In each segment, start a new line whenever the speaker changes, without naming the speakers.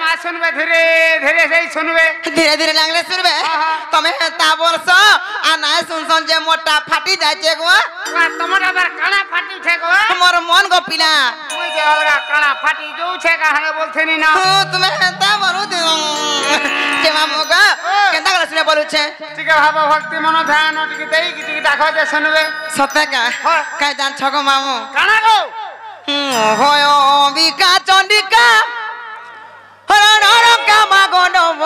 মা শুনবে ধীরে ধীরে সেই শুনবে
ধীরে ধীরে লাগলে শুনবে তুমি তা বলছো আর না শুনছন যে মোটা ফাটি যাচ্ছে গো
তোমার আবার কানা ফাটি উঠে গো
মোর মন গো পিলা
ওই যে অলগা কানা ফাটি যাচ্ছে কাহানে বলছেনি না
তুমি তা বলু যে মামু গো কেনতা গলা শুনে বলুছে
টিকে ভাব ভক্তি মন ধ্যান টিকে দেই কি টিকে ডাকো যে শুনবে
সত্যি কা কাই জানছ গো মামু
কানা গো
হয় অম্বিকা চন্ডিকা হরণকা মা গো নম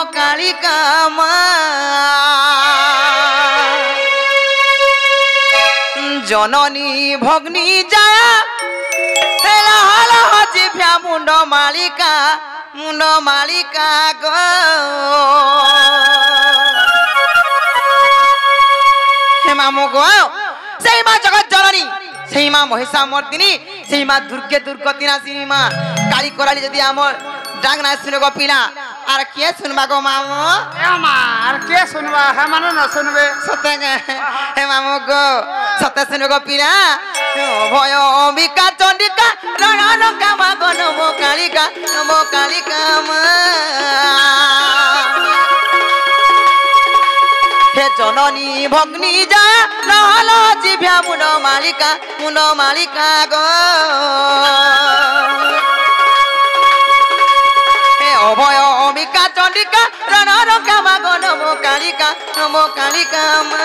কালিকা মা জননী ভগ্নী জায়া হেলা হলা জিভ্যা মুন্ড মালিকা গো হে মামু গো সেই মা জগৎ জননী সেই মা মহিষা মর্দিনী সেই মা দুর্গে দুর্গতি নাশিনী মা কালী করালি যদি আমার ডাক না শুনে গো পিলা আর কে শুনবা গো মামু
মা আর কে শুনবা হে মানে না শুনবে
সত্যি হে মামু গো সত্যি শুনে গো পিলা ভয় অম্বিকা চন্ডিকা রণকা মা গো নম কালিকা মা হে জননী ভগ্নী যায় নহল জিভ্যা মুন মালিকা গো হে অভয় অম্বিকা চন্ডিকা রণকা মা গো নম কালিকা মা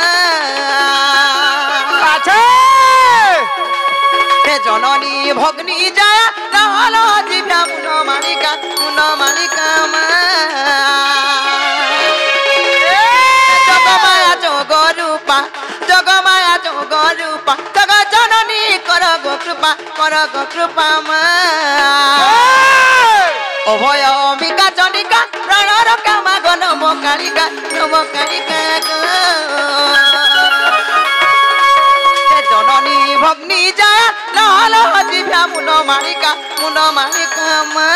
হে জননী ভগ্নী যায় নহল জিভ্যা মুন মালিকা মা জগরূপা জগ জননী কর গো কৃপা মা অভয় অম্বিকা চন্ডিকা প্রাণর কামা গো নম কালিকা গো জননী ভগ্নী যায় নহল জিভ্যা মুন মালিকা মা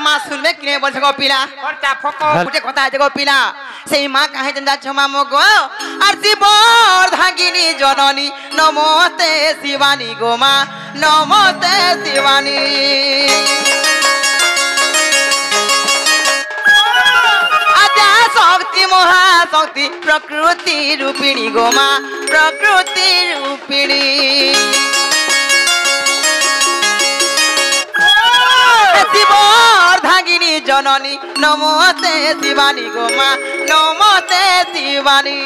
মা শুনবে কিনে বলছে গো পিলা উঠে কথা আছে গো পিলা সেই মা কাহে যাচ্ছ মামু গো আর শিবর ধাগিনী জননী নমস্তে শিবানী গো মা নমস্তে শিবানী আদ্যা শক্তি মহাশক্তি প্রকৃতি রূপিণী গো মা প্রকৃতি রূপিণী শিবর ধাগিনী জননী নমস্তে শিবানী গো মা নমস্তে শিবানী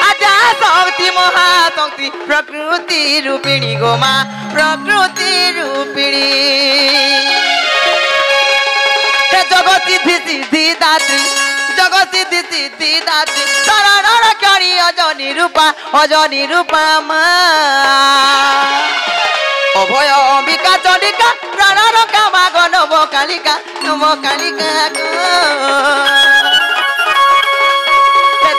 আদ্যা শক্তি মহাশক্তি প্রকৃতি রূপিণী গো মা প্রকৃতি রূপিণী জগতি সিদ্ধি দাত্রী শরণর করি অজনী রূপা মা অভয় অম্বিকা চন্ডিকা প্রাণর কামা গো নম কালিকা গো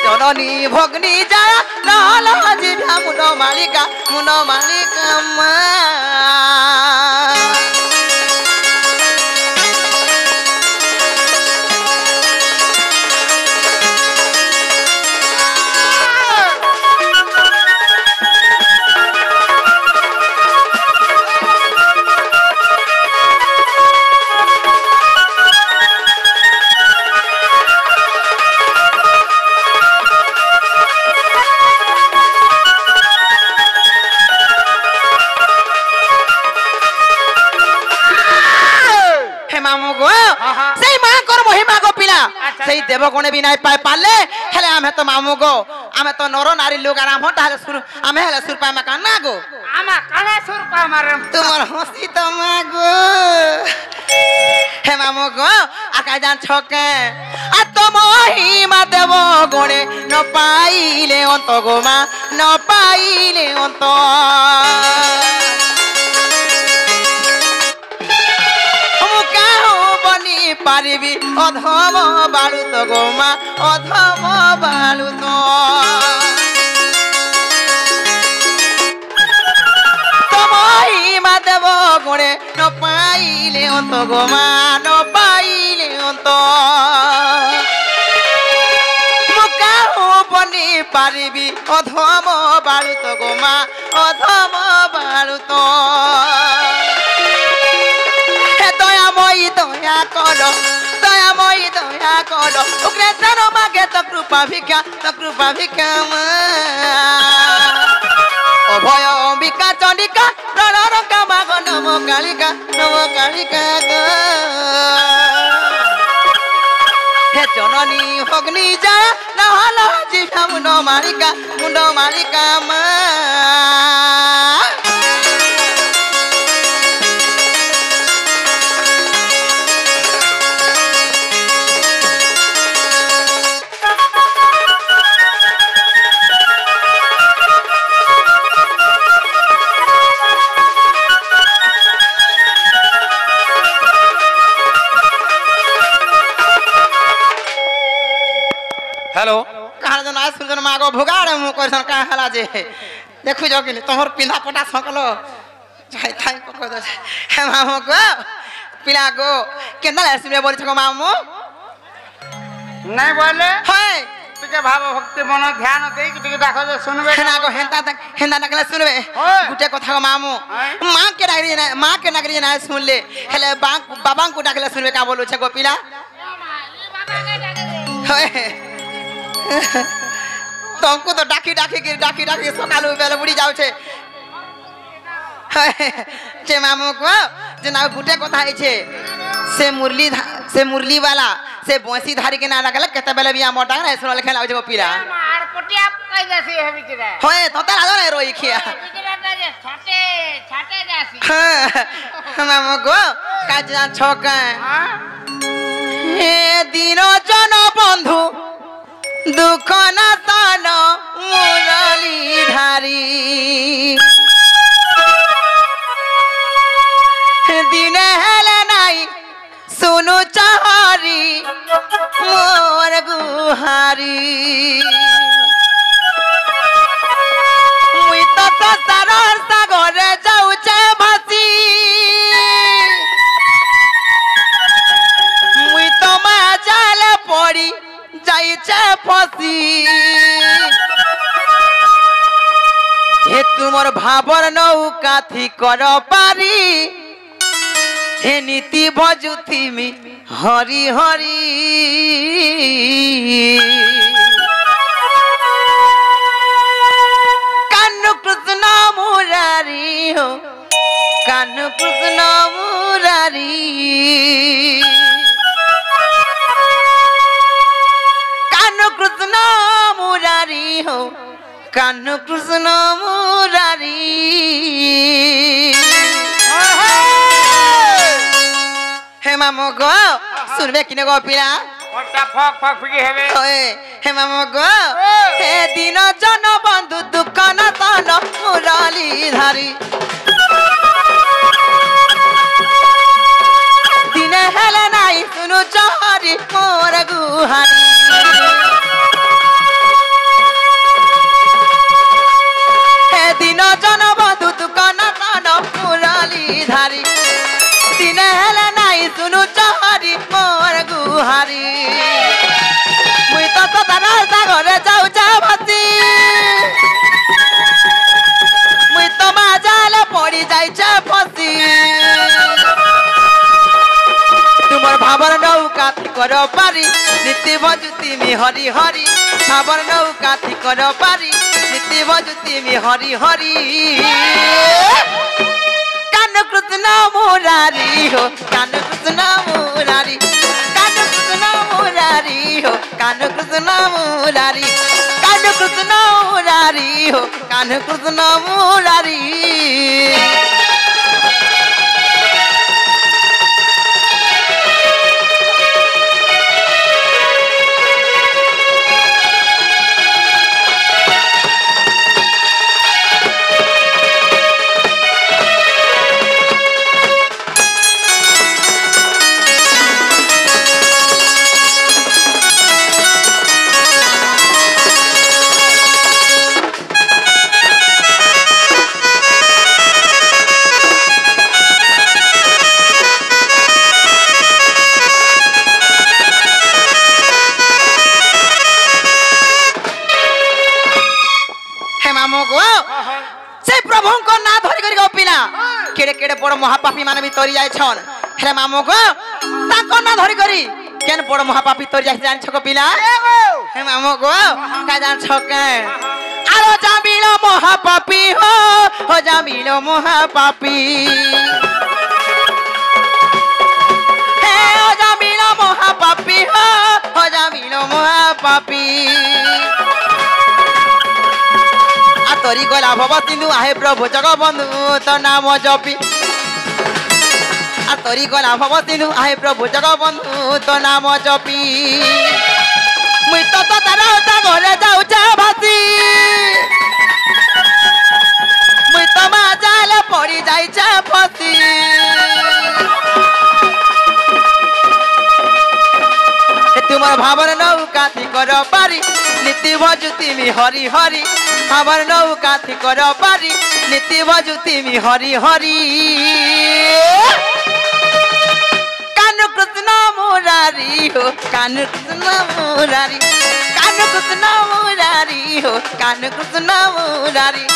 জননী ভগ্নী যায় নহল জিভ্যা মুন মালিকা মা সেই দেবগণে বি নাই পাই পারলে হেলে আমি তো মামু গো আমি তো নর নারী লোক আর আমি তাহলে সুর আমি হেলে সুর পাই মাকা না গো
আমা কানে সুর পা মারে
তোমার হাসি তো মা গো হে মামু গো আকা জান ছকে আ তো মহিমা দেব গণে ন পাইলে অন্ত গো মা ন পাইলে অন্ত পারিবি অধম বালুত গো মা অধম বালুত তোমায় মা দেব গুণে ন পাইলে অন্ত গো মা ন পাইলে অন্ত বনি পারিবি অধম বালুত গো মা অধম বালুত দয়াময়ী দয়া কর দয়াময়ী দয়া কর উগ্রেশ্বর মাগে তো কৃপা ভিক্ষা অভয় অম্বিকা চণ্ডিকা রণরঙ্কা মাগ নম কালিকা হে জননী অগ্নি যা নহল জিভা মুন্ড মালিকা মা
हेलो
कहाँ जन आज सुन मागो भुगाड़ मु करसन का हला जे देखु जो कि तोहर पिंधा पटा सकलो जाय थाई पको दे हे मामो को पिला को केना सुने बोली छको मामो
नहीं बोले
हाय
तुके भाव भक्ति मन ध्यान दे कि तुके देखो जे सुनबे
हेना को हेंता तक सुनबे गुटे कथा को मामो मां के नगरी ना सुन ले हेले बाबा को डाकले सुनबे का बोलु छको पिला हाय तंको तो डाकी सकालू बेला बुड़ी जाउ छे जे मामो को जे ना गुटे कथा है छे से मुरली वाला से बंसी धारी के ना लागल केते बेले बिया मोटा ना सुन लेखे लाउ छे पीला
मार पटिया कह देसी है बिचरा
होए तो ताला ना रोई खिया
बिचरा जे छाटे जासी
मामो को काज छका हे दिनो जन बंधु दुख ना तान मुरली धारी दिन हेले नाई सुनु चाहारी मोर गुहारी मुई तो सागर सागरे जाउचे भासी मुई तो मा जाले पड़ी जाइछे फसी हे तुमर भाबर नौका थी कर पारी हे नीति भजुथी मी हरि हरि कानु कृष्ण मुरारी हो कानु कृष्ण मुरारी कृष्ण मुरारी हो कान्ह कृष्ण मुरारी हे मामो गो सुनबे किने गो पिला
पट्टा फक फकी हेबे
ओए हे मामो गो हे दिन जन बंधु दुख न तन मुरली धारी दिन हेले नाई सुनु चहरी मोर गुहारी दिन जन बंधु दुख न तन मुरली धारी दिन हेले नाई सुनु चहरी मोर गुहारी मुई तो तारा सागरे जाऊ भासी मुई तो मा जाले पड़ी जाइछे फसी तुमर भावर नौका थी कर पारी नीति भजुती मी हरि हरि भावर नौका थी कर पारी नीति भजुती मी हरि हरि कान कृष्ण मुरारी हो कान कृष्ण मुरारी कान कृष्ण मुरारी हो कान कृष्ण मुरारी कान कृष्ण मुरारी हो कान कृष्ण मुरारी केड़े केड़े बड़ महापापी माने भी तोरी जाय छन हेले मामो गो ताको ना धरी करी केन बड़ महापापी तोरी जाय जान छको पिला हे मामो गो का जान छके आरो जामिलो महापापी हो जामिलो महापापी हे हो जामिलो महापापी हो जामिलो महापापी आ तोरी गला भवतिनु आहे प्रभु जगबंधु तो नाम जपी आ तोरी गला भवतिनु आहे प्रभु जगबंधु तो नाम जपी मुई तो तारा घरे जाऊ भासी मुई तो मा जाले पड़ी जाई फसी तुमर भावर नौका थी कर पारी नीति भजुती मी हरि हरि भावर नौका थी कर पारी नीति भजुती मी हरि हरि कानु कृष्ण मुरारी हो कानु कृष्ण मुरारी कानु कृष्ण मुरारी हो कानु कृष्ण मुरारी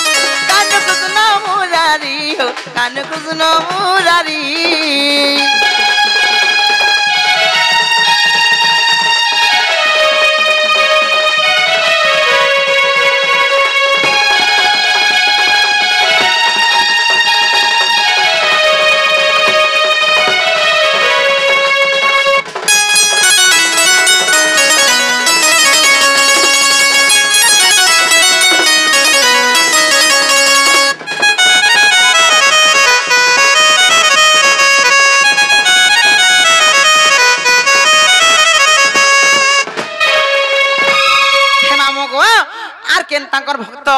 कानु कृष्ण मुरारी हो कानु कृष्ण मुरारी भक्त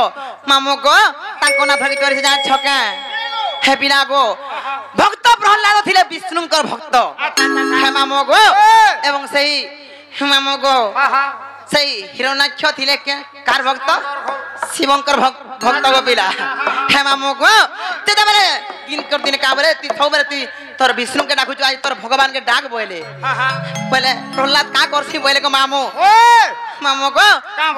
मामो गो ताको ना धरी कर जा छका हे बिना गो भक्त प्रहलाद थिले विष्णुकर भक्त हे मामो गो एवं सही मामो गो सही हिरण्याक्ष थिले के कार भक्त शिवंकर भक्त गो पिला हे मामो गो ते बेले दिन कर दिन का बेले ती थौ बेले ती तोर विष्णु के डाकू आज तोर भगवान के डाक बोले पहले प्रहलाद का करसी बोले को मामो मामो को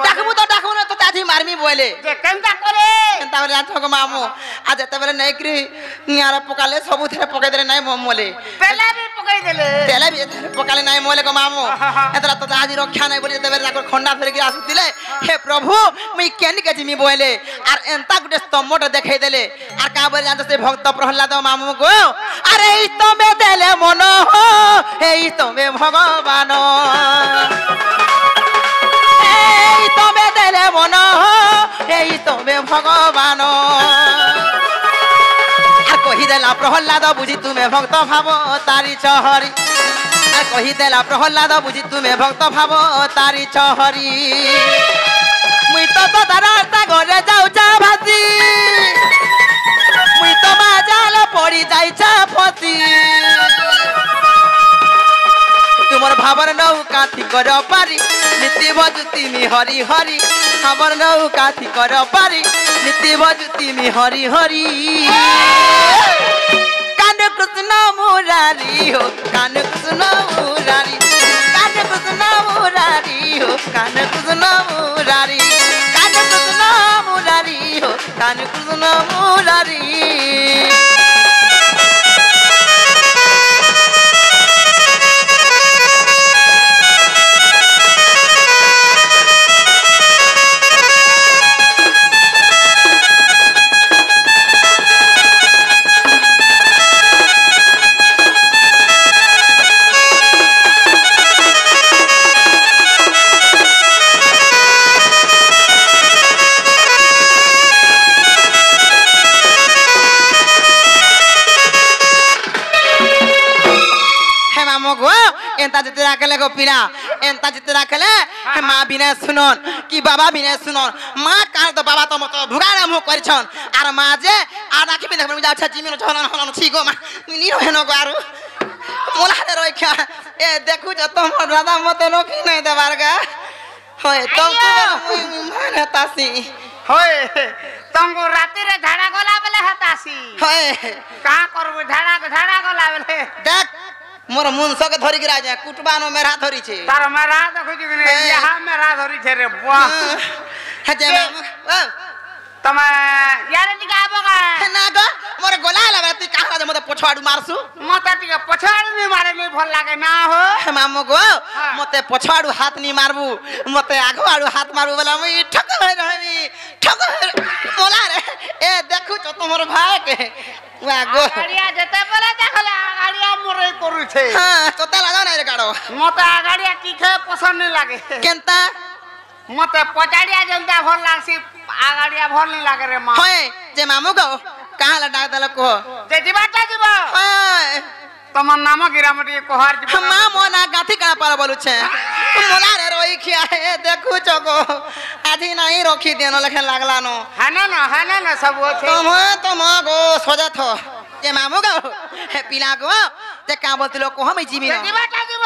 डाकबू तो डाकू न तो ताजी मारमी बोले
जे केनता करे
केनता बोले आज को मामो आज एते बेले नै करी नियारा पकाले सबु थरे पकाई देले नै मोले
तेला भी पकाई देले
तेला भी पकाले नै मोले को मामो एतरा तो आज रक्षा नै बोले एते बेले जाकर खंडा धरि के आसुतिले हे प्रभु मुई केन के जिमी बोले आर एंता गुटे स्तंभट देखाई देले आर का बोले जान से भक्त प्रहलाद मामो को अरे ई तो में देले मन हो हे ई तो में भगवान এই তবে দেলে মন এই তবে ভগবান আর কহি দেলা প্রহ্লাদ বুঝি তুমি ভক্ত ভাব তারি চহরি আর কহি দেলা প্রহ্লাদ বুঝি তুমি ভক্ত ভাব তারি চহরি মুই তো তারা ঘরে যাউছা ভাসি মুই তো মা জাল পড়ি যাইছা ফসি तुमर भावर नौका थी कर पारी नीति भजुती मी हरि हरि भावर नौका थी कर पारी नीति भजुती मी हरि हरि कान कृष्ण मुरारी हो कान कृष्ण मुरारी कान कृष्ण मुरारी हो कान कृष्ण मुरारी कान कृष्ण मुरारी हो कान कृष्ण मुरारी एंता जिते राखले गो पिला एंता जिते राखले मां बिना सुनन कि बाबा बिना सुनन मां का तो बाबा तो मत भुगारा मु करछन आर मां जे आ राखी बिना जा अच्छा जिमिन छलन हलन छी गो मा नी रहनो गो आरु मोला रे रखा ए देखु ज तुम दादा मत रोकी नहीं देबार गा होय तुमको माने तासी
होय तुमको राती रे झाड़ा गला बेले हतासी
होय
का करबो झाड़ा गला बेले
देख मोर मुनसो के धरि गिरा जा कुटबानो मेरा धरि छे
तार मेरा देखो जी ने यहां मेरा धरि छे रे बुआ
हजे
ତମେ ୟାରେ ଟିକେ ଆବ କା
ନା ଗ ମୋର ଗଲା ହେଲା ବେଳେ ତୁଇ କାହା ଯେ ମତେ ପଛଆଡୁ ମାରସୁ
ମତେ ଟିକେ ପଛଆଡୁ ନି ମାରେ ନି ଭଲ ଲାଗେ ନା ହୋ
ମାମୁ ଗো ମତେ ପଛଆଡୁ ହାତ ନି ମାରବୁ ମତେ ଆଗ ଆଡୁ ହାତ ମାରବୁ ବୋଲେ ମୁଇ ଠକ ହୋଇ ରହିବି ଠକ ମୋଲା ରେ ଏ ଦେଖୁଛ ତମର ଭାଇ କେ ଆଗो
ଗାଡିଆ ଯେତେ বেলা দেখলা গাড়িয়া মোরে କରୁছে
ହଁ ତୋତେ ଲାଗ ନାଇଁ ରେ ଗାଡ
ମତେ ଗାଡିଆ ଟିକେ ପସନ୍ଦ ନି ଲାଗେ
କେନ୍ତା
ମତେ ପଚାଡିଆ ଯେନ୍ତା ଭଲ ଲାଗସି ଗାଡିଆ ଭଲ ନି ଲାଗେ ରେ ମା
হয় যে মামু গো কাহা লা ডাক দেলা কো
যে ଯିବାଟା ଯିବ
হয়
ତମ ନାମ ଗିରାମ ଟିକେ କହାର ଯିବ
মা মনা গাথি কানা পার বলুছে মোলা রে রই খিয়া হে দেখুছ গো আজি নাই রখি দেন লেখে লাগলা নো
হানে না সব আছে
তম গো সজা থ যে মামু গো হে পিলা গো যে কা বলতিলো কো আমি জিমি না
ଯିବାଟା ଯିବ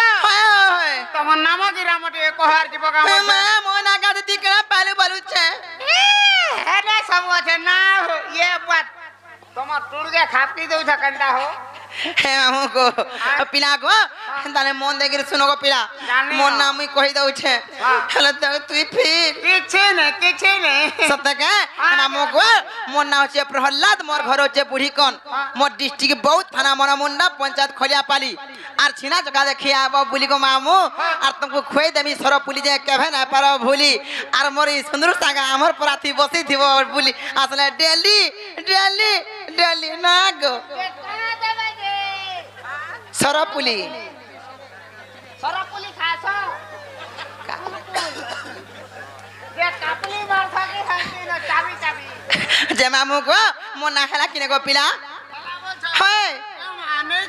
হয়
ତମ ନାମ ଗିରାମ ଟିକେ କହାର ଯିବ କା
মা মনা গাথি কানা পালু বলুছে
হেনে সব আছে না ইয়ে বাত তোমার টুরগে খাপটি দেউছা কেনটা হো
হে মামু গো পিলা গো তাহলে মন দেখি শুনো গো পিলা মন না মুই কই দউছে হলে তুই ফির
কিছু নেই
সত্য কে মামু গো মোর না হচ্ছে প্রহ্লাদ মোর ঘর হচ্ছে বুড়ি কোন মোর ডিস্ট্রিক্ট বহুত থানা মরা মুন্ডা পঞ্চায়েত খলিয়া পালি আর ছিনা জগা দেখি আব বুলি গো মামু আর তুমকু খুই দেমি সর পুলি যে কেভে না পার ভুলি আর মোর এই সুন্দর সাগা আমার পরাথি বসি থিব বুলি আসলে ডেলি না গো সরপুলি
সরপুলি খাছ যে কাপলি মার থাকি থাকি না চাবি
যে মামু গো মোর না খেলা কিনে গো পিলা হয়
আমি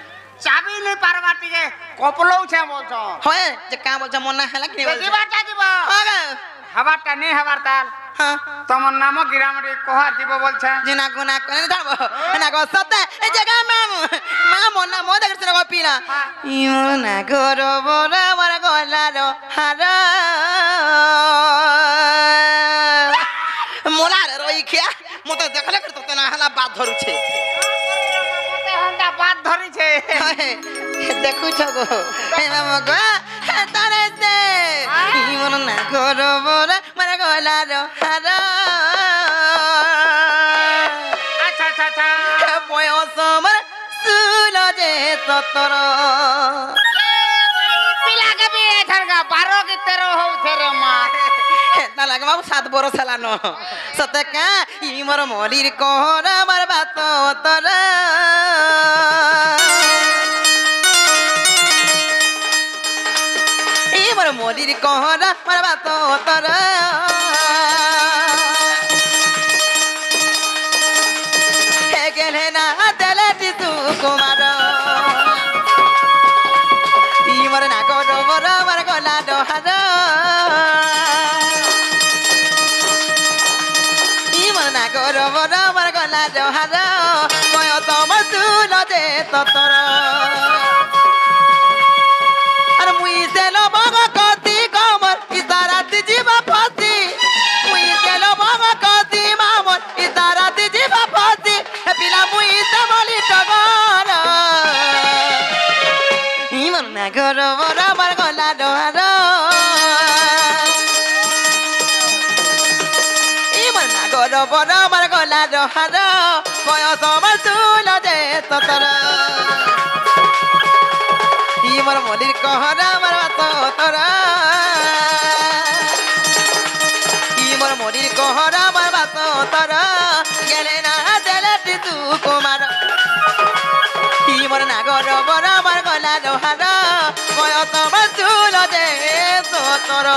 চাবি নি পারবা টিকে কপলৌছে বলছ
হয় যে কা বলছ মোর না খেলা কিনে বলছ
দিবাটা দিব
হয়
হবারটা নেই হবার তাল
হ্যাঁ
তোমার নাম গিরামটি কহার দিব বলছে
যে না গো না করে যাবো না গো সতে এই জায়গা মামু মামু না মো দেখছ গো পিলা ইও না গো রে বড় বড় গলার হার মোলার রই খিয়া মতে দেখলে করে তো না হলা বাদ ধরুছে
মতে হন্ডা বাদ ধরিছে
দেখুছ গো হে মামু গো তারে দে ইও না গো রে বড় বড় গলার হার
আচ্ছা
বয়স আমার সুলো যে সতর
পিলাকে বি এঠারগা 12 কি 13 হউছে রে মা
না লাগে বাবু 7 বরস হেলানো সতে কা ই মোর মলির কোহর আমার বাত তর ই মোর মলির কোহর আমার বাত তর হে গেলে না দেলে তিতু কুমার ই মোর না গর বর আমার গলা ডহার না গর বর আমার গলা ডহার ময় তোমার তুল দে ততর আর মুই সেল বগ কতি কমর ইতারাতি জীবা ফসি মুই সেল বগ কতি মামর ইতারাতি জীবা ফসি হে পিলা মুই সে বলি টগর ইমন না গর বর আমার গলা ডহার গর বর আমার গলা ডহার বয়স আমার তুল যে ততর ইমর মলির কহর আমার বাত তর ইমর মলির কহর আমার বাত তর গেলে না দেলে তিতু কুমার ইমর না গর বর আমার গলা ডহার বয়স আমার তুল যে ততর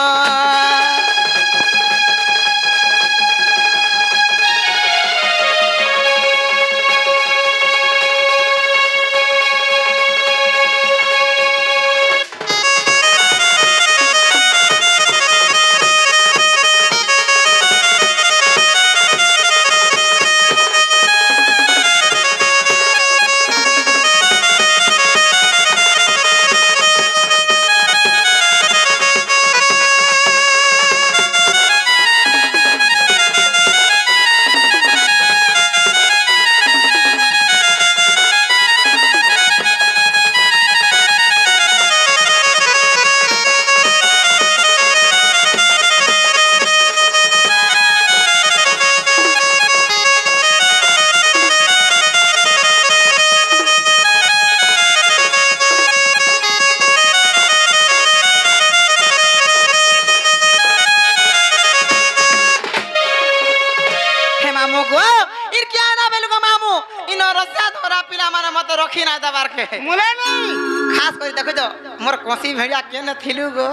ना दबार के
मुले नहीं
खास कर देखो तो मोर कोसी भेड़िया के न थिलु गो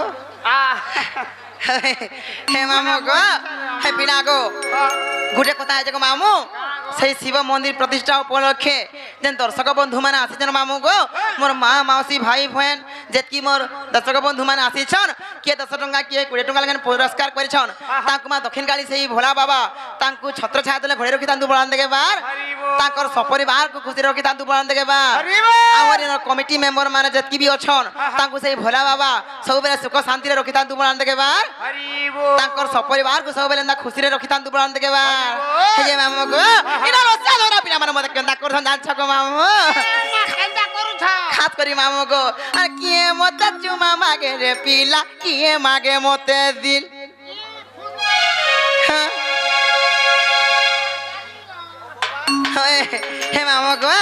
हे मामू गो हे पिला गो गुटे कथा है जको मामू সেই শিব মন্দির প্রতিষ্ঠা উপলক্ষে যেন দর্শক বন্ধু মানে আসিছেন মামু গো মোর মা মাউসী ভাই ভেন যেতকি মোর দর্শক বন্ধু মানে আসিছন কে 10 টঙ্কা কে 20 টঙ্কা লাগেন পুরস্কার করেছন তাଙ୍କୁ মা দক্ষিণ কালী সেই ভোলা বাবা তাଙ୍କୁ ছত্র ছায়া তলে ঘরে রখি তান্তু বলান দেগে বার তাଙ୍କର সপরিবার কো খুশি রখি তান্তু বলান দেগে বার আমার কমিটি মেম্বার মানে যেতকি বি অছন তাଙ୍କୁ সেই ভোলা বাবা সববেলে সুখ শান্তি রে রখি তান্তু বলান দেগে বার তাଙ୍କର সপরিবার কো সববেলে না খুশি রে রখি তান্তু বলান দেগে বার হে যে মামু গো এটা লজ্জা ধরা পিলা মানে মতে কেন্দা করছন জানছ গো মামু
কেন্দা করুছ
খাস করি মামু গো আর কিয়ে মতে চুমা মাগে রে পিলা কিয়ে মাগে মতে দিল হে মামু গো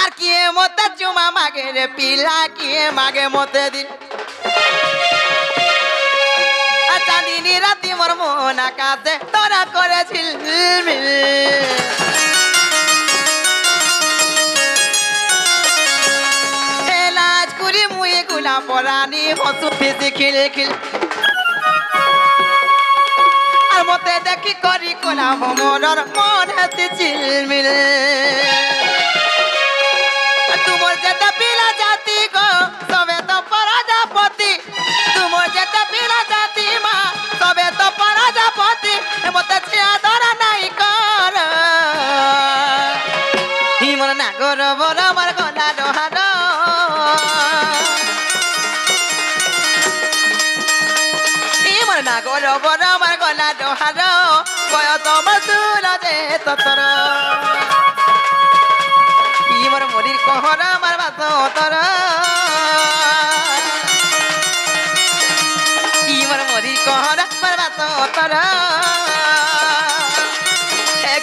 আর কিয়ে মতে চুমা মাগে রে পিলা কিয়ে মাগে মতে দিল চাঁদিনী রাতি মোর মন আকাশে তোরা করেছিল লাজ করি মুই গুলা পরানি হসু ফিসি খিল খিল আর মতে দেখি করি কোলা মোরর মন হাতে চিলমিল তুমর যেটা পিলা জাতি গো সবে তো পরাজাপতি তুমর যেটা পিলা জাতি মা সবে তো পরাজাপতি মতে ছিয়া ধরা নাই কর হিমর নাগর বড় আমার গলা ডহার হিমর নাগর বড় আমার গলা ডহার বয়স মজুর যে ততর ইমর মরির কহরা আমার বাস তর ইমর মরির কহরা আমার বাস তর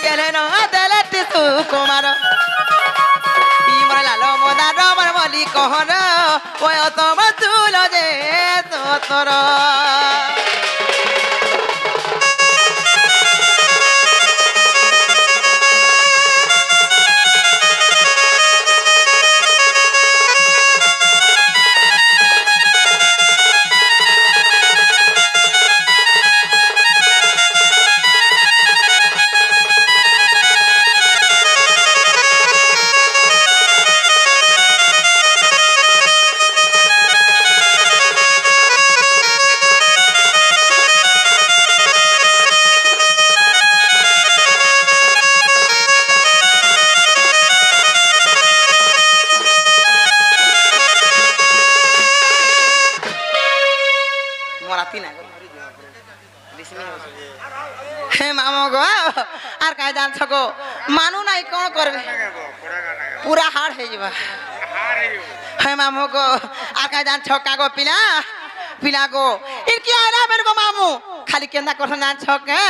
গেলে ন দেলে টিসু কুমার ইমর লাল মদার আমার মলি কহরা ওই তম চুল যে তর হে মামু গো আর কাই জানছ গো মানু নাই কোন করবে পুরা হাড় হয়ে যাবা হে মামু গো আর কাই জানছ কাগো পিলা পিলা গো ইন কি আরা বের গো মামু খালি কেন্দা করছন জানছ কে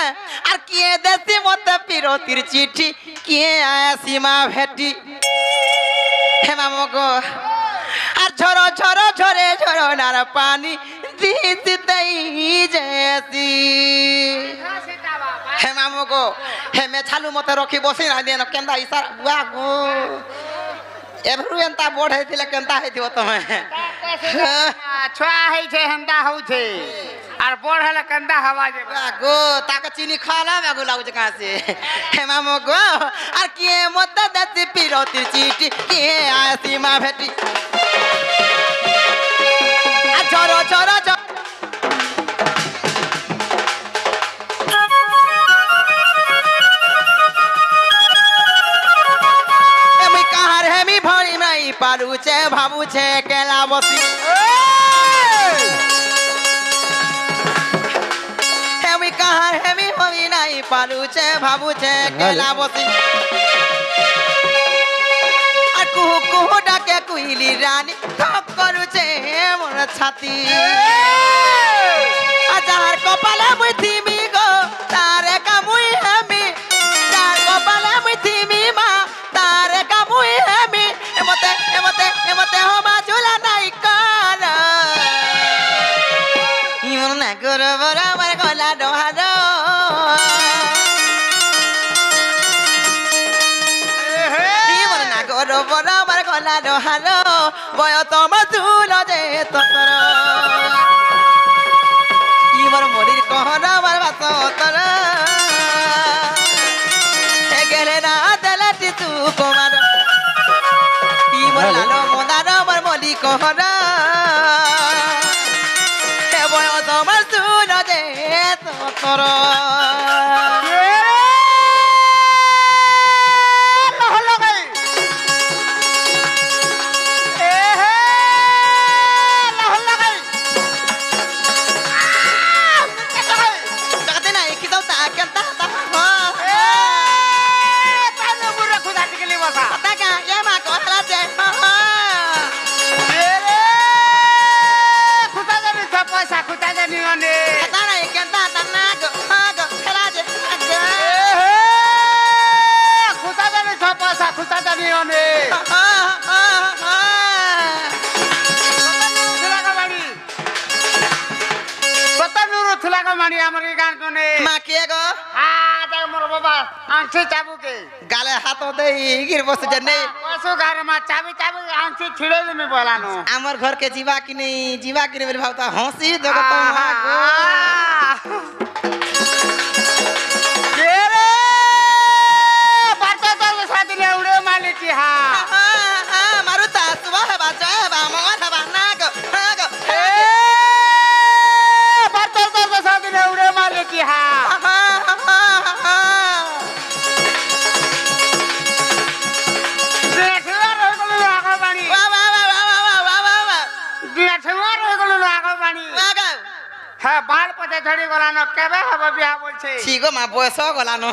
আর কিয়ে দেতি মতে পিরতির চিঠি কিয়ে আয়া সীমা ভেটি হে মামু গো আর ঝড় ঝড় ঝরে ঝড় নার পানি দিতেই যেছি হে মামু গো হে মে ছালু মতে রখি বসি না দেন কেন্দা ইসারা বুয়া গো এভরু এন্তা বড় হইতিলে কেনতা হইতিব তুমি
ছুয়া হইছে হেন্দা হউছে আর বড় হলে কেন্দা হওয়া যাবে
গো তাকে চিনি খালা বাগু লাগুছে কাছে হে মামু গো আর কিয়ে মতে দেতি পিরতির চিঠি কিয়ে আসি মা ভেটি আর ঝড় ঝড় ঝড় পালুছে ভাবুছে কেলা বসি হেমি কাহার হেমি হবি নাই পালুছে ভাবুছে কেলা বসি আর কুহু কুহু ডাকে কুইলি রানী ঠক করুছে মোর ছাতি আর যাহার কপালে মুই থিমি গো তারে কামুই হেমি যার কপালে মুই থিমি মা তারে কামুই হেমি এমতে এমতে এমতে হমা ঝুলা নাই কর ইমন না করো বড় আমার গলা ডহার ইমন না করো বড় আমার লালো হালো বয় তোমার চুল যে তোর ইমর মরির কহরা বারবা তোর গেলে না দেলাটি তু কুমার ইমর লালো মদার বর মলি কহরা বয় তোমার চুল যে তোর গালে হাত গির বসে জানে আমার ঘরকে যাবা কি নেই যাবা কি নেই ভাবতা হসি দেখো তো মা গো মারুতা সুবাহ বাজা বা মন বা না গো গো বারতা তো সাদিনে উড়ে মারে কি হা बाल पते झड़ी गलानो केबे हब बियाह बोलछे ठीक मा बयस गलानो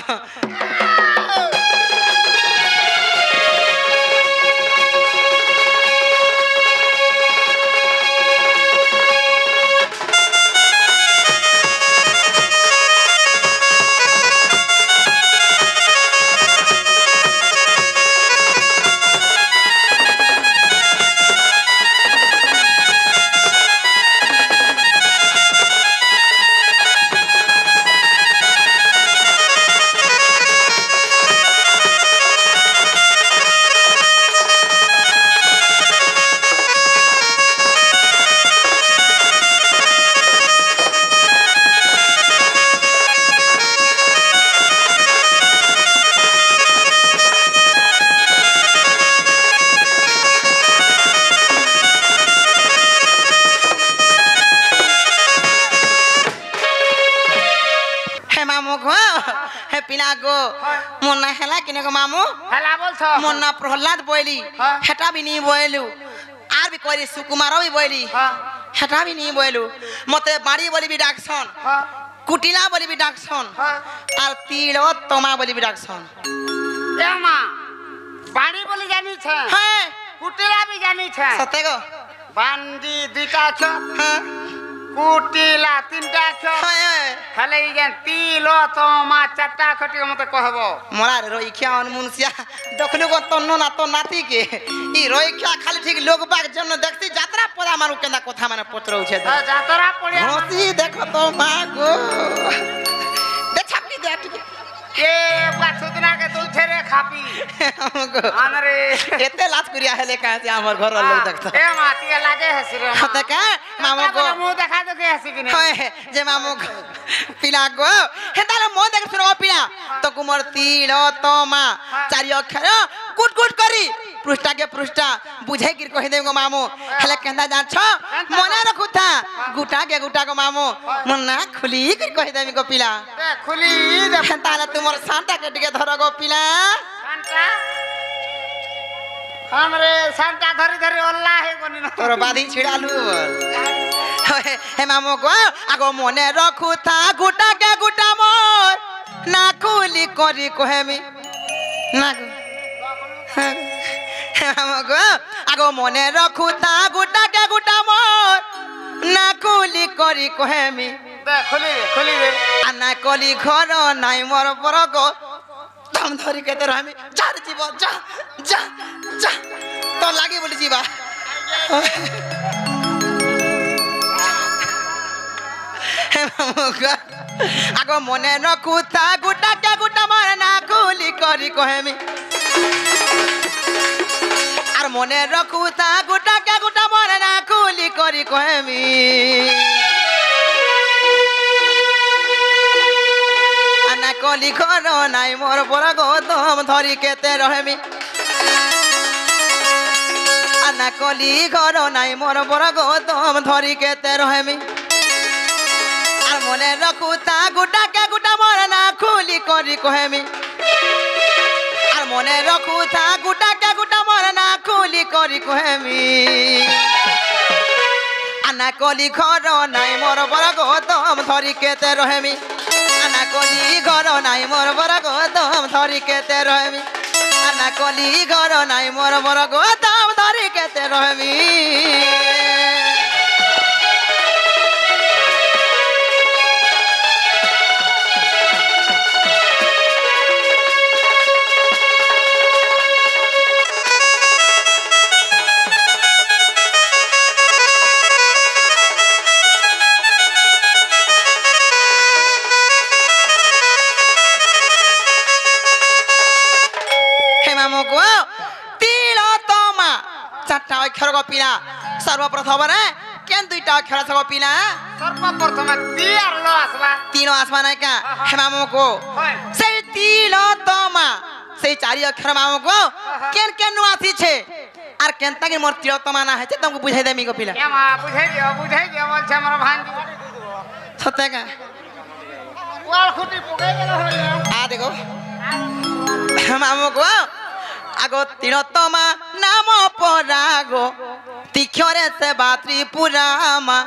मोना हेला किने को मामू हेला बोलछो मोना प्रहलाद बोइली हेटा भी नहीं बोइलु आर भी कोरी सुकुमार भी बोइली हेटा भी नहीं बोइलु मते बाड़ी बोली भी डाकसन कुटिला बोली भी डाकसन और तीलो तमा बोली भी डाकसन ए मां बाड़ी बोली जानी छे हां कुटिला भी जानी छे सते गो बांदी दुटा छ हां कुटिला तीनटा छ खाले इजन तीलो तमा चारटा खटी मते कहबो मोरा रोइखिया अनमुनसिया देखलु गो तन्नो ना तो नाती के ई रोइखिया खाली ठीक लोग बाग जन देखती यात्रा पदा मारू केना कथा माने पत्रौ छे यात्रा पड़िया होसी देखो तो मा गो देखछापनी दे ठीक ए बात सुदना के दूल छेरे खापी हमरे एते लाज करिया हेले का से हमर घर लोग देखता ए माटी लागे हसी रे हते का मामो को मुंह देखा दो के हसी कि नहीं जे मामो पिला गो हेताले मुंह देख सुनो पिला तो कुमर तीलो तमा चारि अक्षर कुट कुट करी पृष्ठा के पृष्ठा बुझे गिर कहि देगो मामो हेले केंदा जा छ मने रखु था गुटा के गुटा को मामो मन्ना खुली कर कहि देमी को पिला खुली दे हेताले तुमर सांता के टिके धर गो पिला सांता हमरे सांता धरी धरी अल्लाह है कोनी न तोर बाधी छिड़ालू हे मामो को आगो मने रखु था गुटा के गुटा मोर ना खुली करी कहेमी ना मामो को आगो मने रखु था गुटा के गुटा मोर ना खुली करी कहेमी दे खुली दे आना कली घर नाइ मोर परगो दम धरी के तो हामी जार जीव जा जा जा तो लागी बोली जीवा हे मामुगा आगो मने रखु था गुटा के गुटा मोर ना खुली करी कहेमी आर মনে রাখু তা গোটা কে গোটা মরে না খুলি করি কহেমি আনা কলি ঘর নাই মোর বড় গৌতম ধরি কেতে রহেমি আনা কলি ঘর নাই মোর বড় গৌতম ধরি কেতে রহেমি আর মনে রাখু তা গোটা কে গোটা মরে না খুলি করি কহেমি আর মনে রাখু তা গোটা কে গোটা মরে না খুলি করি কহেমি আনা কলি ঘর নাই মোর বড় গৌতম ধরি কেতে রহেমি আনা কলি ঘর নাই মোর বড় গৌতম ধরি কেতে রহেমি আনা কলি ঘর নাই মোর বড় গৌতম ধরি কেতে রহেমি চারটা অক্ষর গপিলা সর্বপ্রথম কেন দুইটা অক্ষর আছে গপিলা
সর্বপ্রথম তি আর ল আসবা
তিন আসবা নাই কা হে মামুকো সেই তিল তমা সেই চারি অক্ষর মামুকো কেন কেন আসিছে আর কেন তাকে মোর তিলতমা না হয়েছে তোমাকে বুঝাই দেমি গপিলা
এ মা বুঝাই দিও বলছে আমার ভাঞ্জি
সত্যি কা
ওয়াল খুঁটি পকাই গেল হইলো
আ দেখো মামুকো আগো তিলতমা নাম পরাগো তিক্ষরে সে বাত্রি পুরামা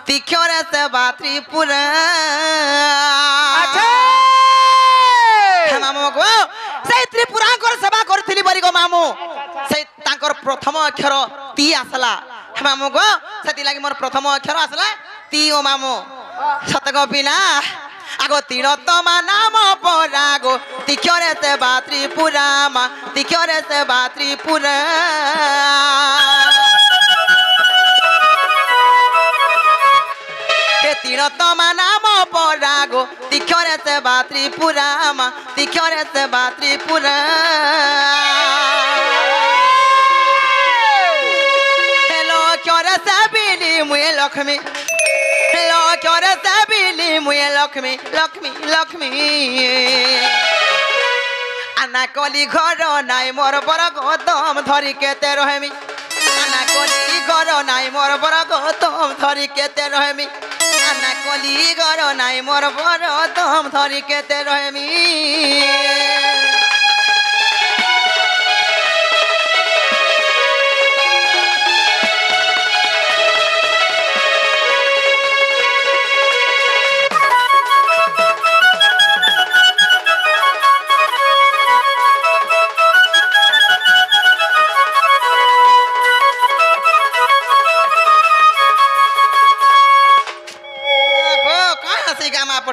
তিক্ষরে সে বাত্রি পুরা মামু গো সেই ত্রিপুরাঙ্কর সেবা করছিলি বলি গো মামু সেই তাঙ্কর প্রথম অক্ষর তি আসলা মামু গো সেতি লাগি মোর প্রথম অক্ষর আসলা তি ও মামু সত গো পিলা আগো তিলতমা নাম পরাগো তিক্ষরে সে বাত্রি পুরামা তিক্ষরে সে বাত্রি পুরা তিলতমা নাম পরাগো তিক্ষরে সে বাত্রি পুরামা তিক্ষরে সে বাত্রি পুরা হেলো চরে সে বিলি মুয়ে লক্ষ্মী হেলো চরে সে বিলি মুয়ে লক্ষ্মী লক্ষ্মী লক্ষ্মী আনা কলি ঘর নাই মোর বড় গৌতম ধরি কেতে রহেমি আনা কলি ঘর নাই মোর বড় গৌতম ধরি কেতে রহেমি আনা কলি ঘর নাই মোর বড় গৌতম ধরি কেতে রহেমি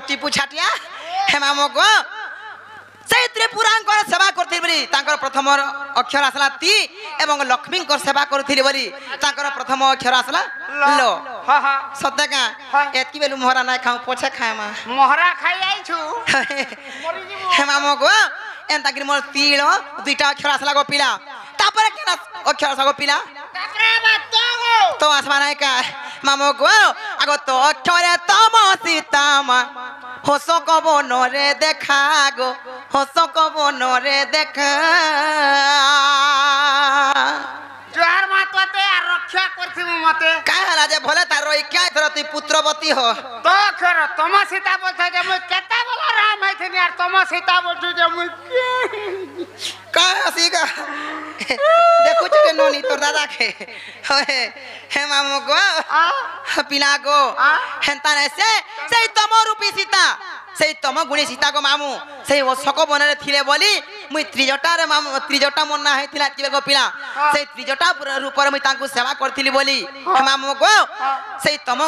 টিপু ছাটিয়া হেমামো গো সেই ত্রিপুরাঙ্কর সেবা করতে বলি তাঙ্কর প্রথম অক্ষর আসলা তি এবং লক্ষ্মীঙ্কর সেবা করতে বলি তাঙ্কর প্রথম অক্ষর আসলা ল সত্যি কা এতকি বেলু মহরা নাই খাও পছে খায় মা
মহরা খাই আইছু
হেমামো গো এন্তা কি মোর তিল দুইটা অক্ষর আসলা গো পিলা তারপরে কেন অক্ষর আসলা গো পিলা তো আসবা নাই কা মামো গো আগো তো অক্ষরে তম সীতামা হস কব নরে দেখা গো হস কব নরে দেখা
জোহার মাততে আর রক্ষা করছিমু মতে
কাহালা যে ভলে তার রক্ষা ধর তুই পুত্রবতী হ
তো খর তম সীতা বলছে যে মুই কেতা বলা রাম হইছিনি আর তম সীতা বলছু যে মুই
কাহাসি কা দেখুছ কে ননি তোর দাদা কে হে মামু গো পিলা গো হেন্তা নেছে সেই তম রূপী সীতা সেই তম গুণী সীতা গো মামু সেই অশোক বନରେ থিলে বলি মুই ত্রিজটার মামু ত্রিজটা মন্না হইতিলা কিবে গো পিলা সেই ত্রিজটা রূপরে মুই তাঙ্কু সেবা করতিলি বলি হে মামু গো সেই তম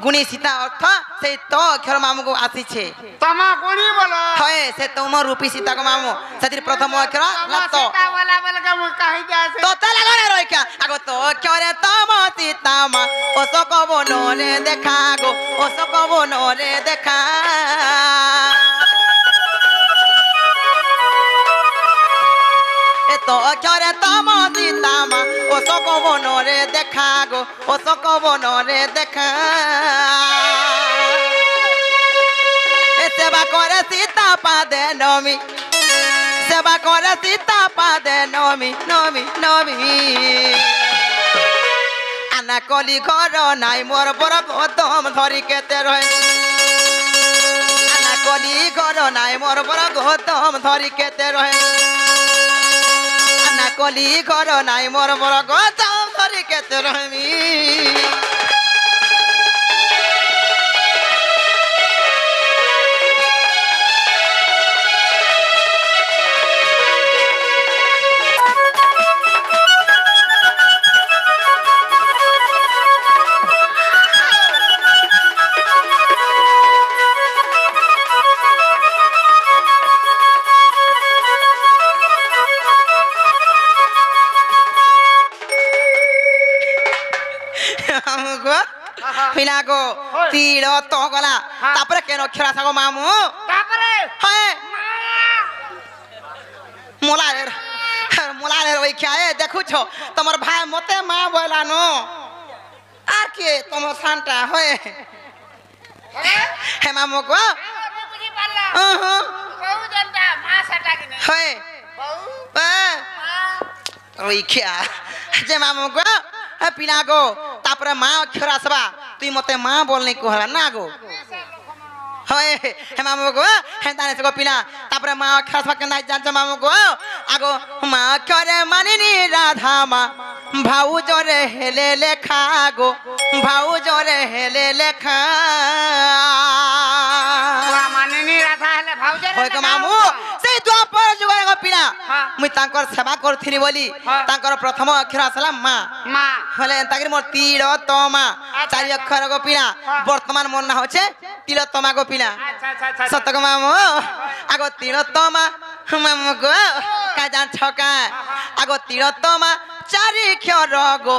গুণী সীতা অর্থ সেই তো অক্ষর মামু গো আসিছে
তম গুণী বলো
হয় সে তম রূপী সীতা গো মামু সেতির প্রথম অক্ষর লাত
সীতা বলা বলকে মুই কাহি যাছে
তো তালা গরে রইকা আগো তো অক্ষরে তম সীতা মা অশোক বনরে দেখা গো অশোক বনরে দেখা তো অক্ষরে তম সীতা মা অশোক বনরে দেখা গো অশোক বনরে দেখা সেবা করে সীতা পাদে নমি সেবা করে সীতা পাদে নমি নমি নমি আনা কলি ঘর নাই মোর বড় গৌতম ধরি কেতে রহে আনা কলি ঘর নাই মোর বড় গৌতম ধরি কেতে রহে আনা কলি ঘর নাই মোর বড় গৌতম ধরি কেতে রহমি পিলাগো তীর তো গলা তারপরে কেন খেলা থাকো মামু
তারপরে
হ্যাঁ মোলারের মোলারের ওই খেয়ে দেখুছ তোমার ভাই মতে মা বলানো আর কি তোমার সানটা হয় হে মামু গো
বুঝি পারলা
হ্যাঁ
বউ জনটা মা সাটা কিনে
হয়
বউ
ওই খেয়া যে মামু গো পিলাগো তারপরে মা অক্ষর আসবা তুই মতে মা বলনি কহবা না গো হয় হে মামু গো হে তানে গো পিলা তারপরে মা অক্ষর আসবা কেন জানছ মামু গো আগো মা অক্ষরে মানিনি রাধা মা ভাউ জরে হেলে লেখা গো ভাউ জরে হেলে লেখা
মানিনি রাধা হেলে ভাউজরে
হয় গো মামু সেই দ্বাপর যুগের গো পিলা মুই তাঙ্কর সেবা করথিনি বলি তাঙ্কর প্রথম অক্ষর আসলা মা
মা
হলে তাকে মোর তিলোত্তমা চারি অক্ষর গো পিলা বর্তমান মোর না হচ্ছে তিলোত্তমা গো পিলা
আচ্ছা আচ্ছা আচ্ছা
সত্য গো মামু আগো তিলোত্তমা মামু গো কাজান ছকা আগো তিলোত্তমা চারি অক্ষর গো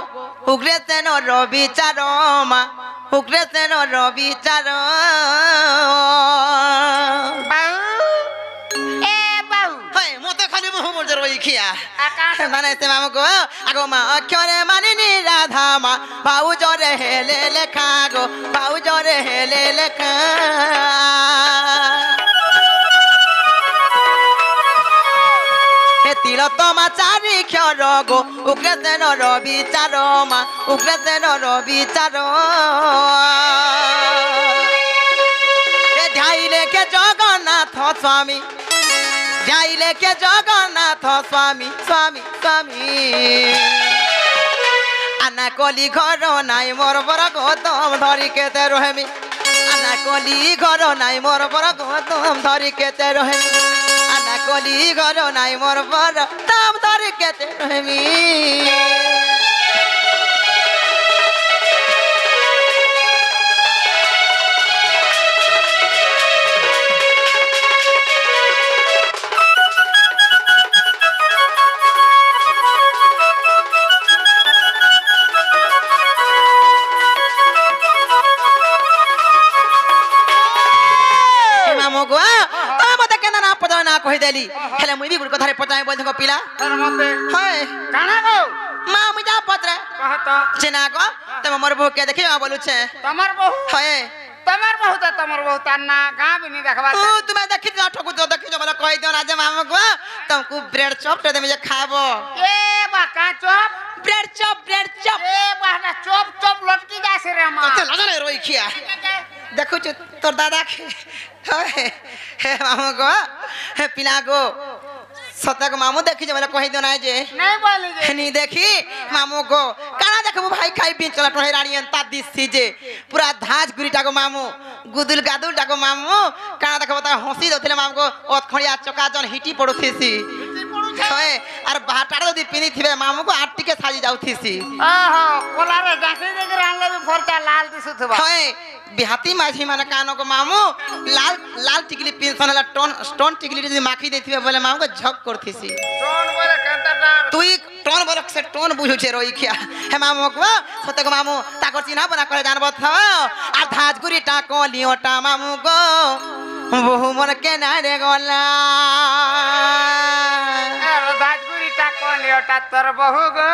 উগ্রে তেন রবি চারমা উগ্রে তেন রবি চার
বাউ এ বাউ
হয় মতে খালি মুহ মোর রই খিয়া
আকাশ
মানে তে মামু গো আগো মা অক্ষরে মানিনি রাধা মা ভাউ জরে হেলে লেখা গো ভাউ জরে হেলে লেখা হে তিলোত্তমা চারি ক্ষর গো উগ্রে তেন রবি চার মা উগ্রে তেন রবি চার হে ধ্যাইলে কে জগন্নাথ স্বামী যাইলে কে জগন্নাথ স্বামী স্বামী স্বামী আনা কলি ঘর নাই মোর বড় গৌতম ধরি কেতে রহেমি আনা কলি ঘর নাই মোর বড় গৌতম ধরি কেতে রহেমি আনা কলি ঘর নাই মোর বড় দাম ধরি কেতে রহেমি মামু গো তুমি মতে কেন না পচাই না কই দেলি হেলে মুই বি গুড কথারে পচাই বলছ গো পিলা
তোর মতে
হয়
কানা গো
মা মুই যা পত্রে
কহত
চেনা গো তুমি মোর বউ কে দেখি বলুছে
তোমার বহু
হয়
তোমার বহু তো তোমার বহু তার না গাঁ বিনি দেখবা
ও তুমি দেখি না ঠকু তো দেখি বলে কই দিও না যে মামু গো তোমাকে ব্রেড চপ তে দেমি যে খাবো
এ বা কা চপ
ব্রেড চপ
এ বাহনা চপ চপ লটকি যাছে রে মা
তো লাগালে রই খিয়া দেখো তোর দাদা হে মামু গো হে পিলা গো সতক মামু দেখি যে বলে কই দিও না যে
নাই বলি যে
নি দেখি মামু গো কানা দেখবো ভাই খাই পিন চলা টহে রানিয়ন তা দিছি যে পুরা ধাজ গুড়িটা গো মামু গুদুল গাদুল টাগো মামু কানা দেখবো তা হসি দছিলে মামু গো অতখড়িয়া চকা জন হিটি পড়ুথিছি হয় আর বাটাটা যদি পিনি থিবে মামু গো আটটিকে সাজি যাউথিছি
ওহো কোলারে গাছি দেখি আনলে বি ফরটা লাল দিছুথবা
হয় বিহাতি মাঝি মানে কানো গো মামু লাল লাল টিকলি পিনছন লা স্টোন টিকলি যদি মাখি দেথিবে বলে মামু গো ঝক করথিছি
কোন বলে কান্তাটা
তুই টোন বলক সে টোন বুঝুছে রই খিয়া হে মামু গো সতক মামু তাকর চিনা বনা করে জানব থ আর ধাজগুড়ি টাকো লিওটা মামু গো বহু মন কে না রে গলা
দাজগুড়ি টাকলে ଝିଅଟା ତୋର ବହୁ ଗো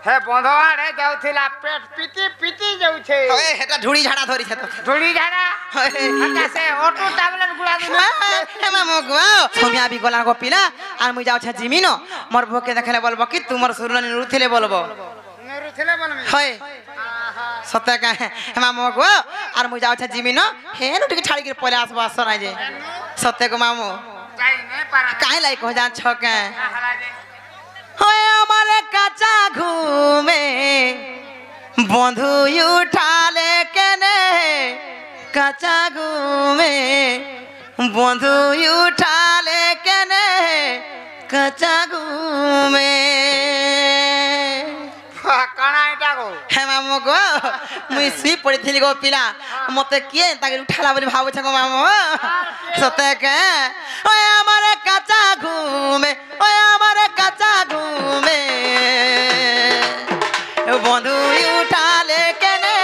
হে বন্ধ আড়ে যাউছিলা পেট পিটি পিটি যাউছে
ওই হেটা ঝুড়ি ঝাড়া ধরিছে তো
ধুলি ঝাড়া আচ্ছা সে অটো ট্যাবলেট গুলা দিন
হে মামু গো সোমিয়া বি গলা গো পিলা আর মুই যাওছে জিমিনো মোর বকে দেখলে বলবো কি তোমার সুরনি রুথিলে বলবো
নরু ছেলে বলমি
হয় সত্য কা হে মামু গো আর মুই যাওছে জিমিনো হে নুটি ছাড়ি के পলে আসবো আসো না যে সত্য গো মামু
যাই নে পারা
কাই লাই কহ জান ছকে
হারা যে
হয় আমার কাঁচা ঘুমে বন্ধু উঠালে কেনে কাঁচা ঘুমে বন্ধু উঠালে কেনে কাঁচা ঘুমে
কানা এটা গো
হে মামু গো মুই শুই পড়িছিলি গো পিলা মতে কিয়ে তাকে উঠালা বলি ভাবছে গো মামু সতে কে ওই আমার কাঁচা ঘুমে ওই আমার কাঁচা ঘুমে বন্ধু উঠালে কেনে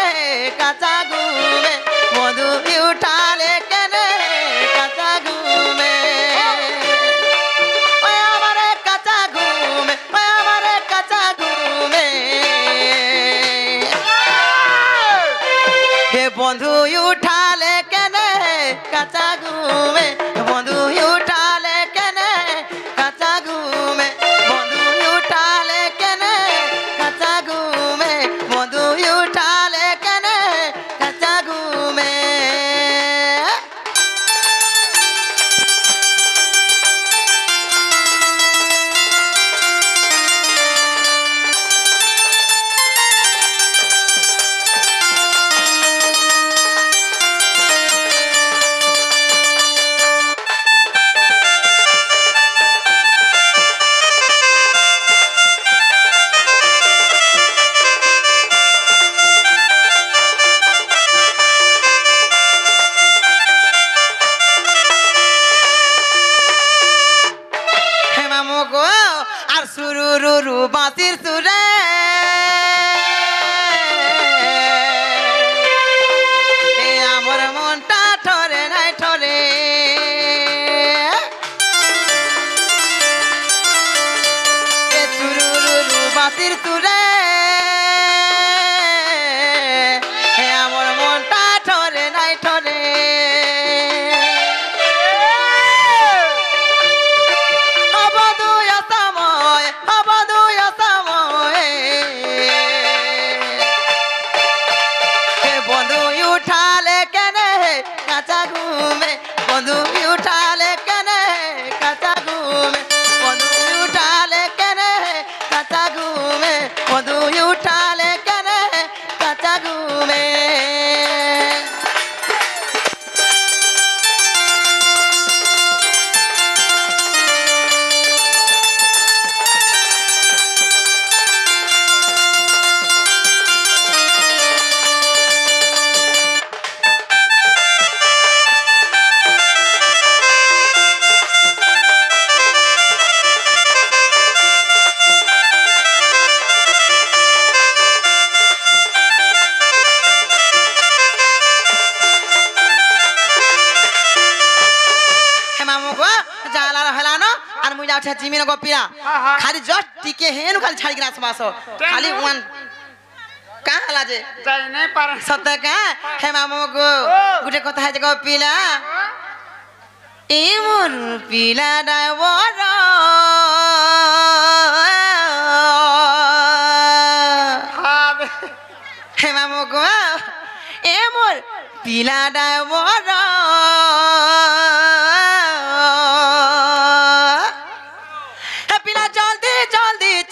কাঁচা ঘুমে বন্ধু উঠালে কেনে কাঁচা ঘুমে ওই আমার কাঁচা ঘুমে ওই আমার কাঁচা ঘুমে হে বন্ধু উঠালে কেনে কাঁচা ঘুমে বন্ধু উঠালে কেনে কাঁচা ঘুমে বন্ধু উঠালে কেনে কাঁচা ঘুমে বন্ধু উঠালে কেনে কাঁচা ঘুমে হে মামু গো আর সুরুরু বাঁশির সুরে এ আমার মনটা ঠরে নাই ঠরে এ সুরুরু বাঁশির সুরে এ আমার মনটা ঠরে নাই ঠরে বন্ধু উঠালে কেনে কাঁচা ঘুমে বন্ধু উঠালে কেনে কাঁচা ঘুমে বন্ধু উঠালে কেনে কাঁচা ঘুমে বন্ধু উঠালে কেনে কাঁচা ঘুমে জিমিন গপিরা খালি জস্ট টিকে হেনু খালি ছাড়ি গিনা আসবাস খালি ওয়ান কা হলা যে
যাই নাই পারা
সত্য কা হে মামু গো গুটে কথা আছে গপিলা এ মোর পিলা ডাইবর হে মামু গো এ মোর পিলা ডাইবর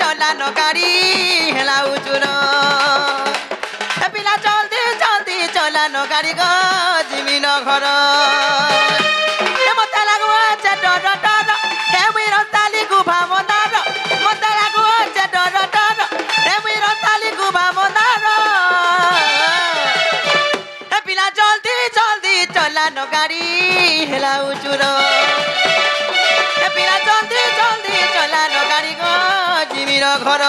চলানো গাড়ি হেলা উচুর পিলা জলদি জলদি চলানো গাড়ি গো জিমিন ঘর মতে লাগুছে ডর ডর হে মুই রতালি গুভা মন্দার মতে লাগুছে ডর ডর হে মুই রতালি গুভা মন্দার পিলা জলদি জলদি চলানো গাড়ি হেলা উচুর পিলা জলদি জলদি চলানো গাড়ি গো জিমির ঘর